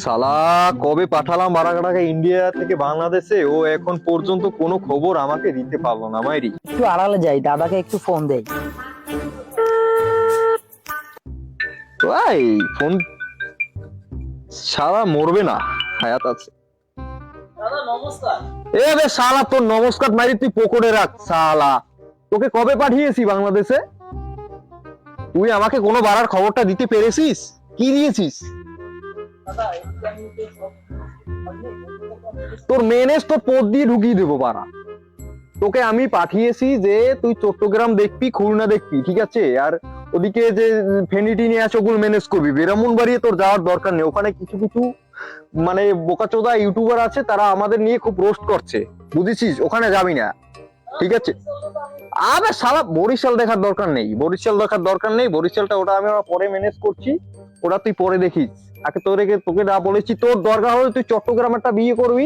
শালা কবে পাঠালাম বারাকাটাকে ইন্ডিয়া থেকে বাংলাদেশে, ও এখন পর্যন্ত কোনো খবর আমাকে দিতে পারলো না মাইরি। একটু আড়ালে যাই, দাদাকে একটু ফোন দেই। ভাই ফোন, শালা মরবে না, হায়াত আছে। দাদা নমস্কার। এ বে শালা, তোর নমস্কার মাইরি তুই পকেটে রাখ। শালা তোকে কবে পাঠিয়েছি বাংলাদেশে? তুই আমাকে কোনো বাড়ার খবরটা দিতে পেরেছিস? কি দিয়েছিস? দাদা একটু আমি তো সব তোর মেনেস তো পদ দিয়ে ঢুকিয়ে দেবো বাড়া। তোকে আমি পাঠিয়েছি যে তুই চট্টগ্রাম দেখবি, খুলনা দেখবি, ঠিক আছে? আর ওদিকে যে ফেনিটি নিয়ে আছে ওগুলো ম্যানেজ করবি। ব্রাহ্মণবাড়িয়া তোর যাওয়ার দরকার নেই। ওখানে কিছু কিছু মানে বোকাচোদা ইউটিউবার আছে, তারা আমাদের নিয়ে খুব রোস্ট করছে, বুঝেছিস? ওখানে যাবি না, ঠিক আছে? আবে শালা বরিশাল দেখার দরকার নেই, বরিশাল দেখার দরকার নেই। বরিশালটা ওটা আমি পরে ম্যানেজ করছি, ওটা তুই পরে দেখিস। আগে তোকে না বলেছি, তোর দরকার হলে তুই চট্টগ্রাম একটা বিয়ে করবি,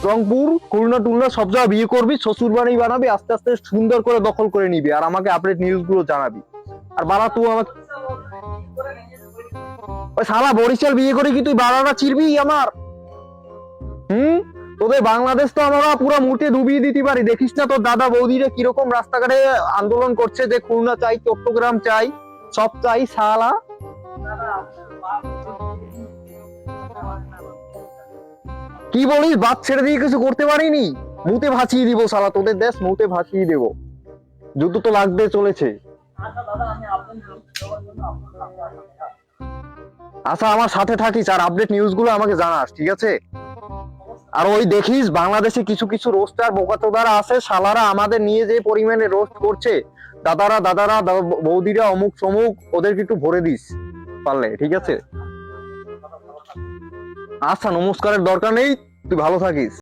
রংপুর, খুলনা টুলনা সব জায়গায় বিয়ে করবি, শ্বশুর বাড়ি বানাবি, আস্তে আস্তে সুন্দর করে দখল করে নিবি, আর আমাকে আপডেট নিউজ গুলো জানাবি। আর বাড়া তুই আমাকে ওই শালা বরিশাল বিয়ে করে কি তুই বাড়াটা চিরবি আমার? তোদের বাংলাদেশ তো আমরা পুরো মুটে ডুবিয়ে দিতে পারি। দেখিস না তোর দাদা বৌদিরা কিরকম রাস্তাঘাটে আন্দোলন করছে যে খুলনা চাই, চট্টগ্রাম চাই, সব চাই। শালা কি বলিস? বাদ ছেড়ে দিয়ে কিছু করতে পারিনি? মুতে ভাসিয়ে দিব শালা, তোদের দেশ মুতে ভাসিয়ে দেব। যুদ্ধ তো লাগতে চলেছে। আচ্ছা দাদা আমি আপনার দেওয়ার জন্য আপনার সাথে আছি। আচ্ছা আমার সাথে থাকিস আর আপডেট নিউজ গুলো আমাকে জানাস, ঠিক আছে? আর ওই দেখিস বাংলাদেশে কিছু কিছু রোস্টার বোকাচোদারা আছে, শালারা আমাদের নিয়ে যে পরিমাণে রোস্ট করছে, দাদারা বৌদিরা অমুক সমুক, ওদেরকে একটু ভরে দিস পারলে, ঠিক আছে? আচ্ছা নমস্কারের দরকার নেই, তুই ভালো থাকিস।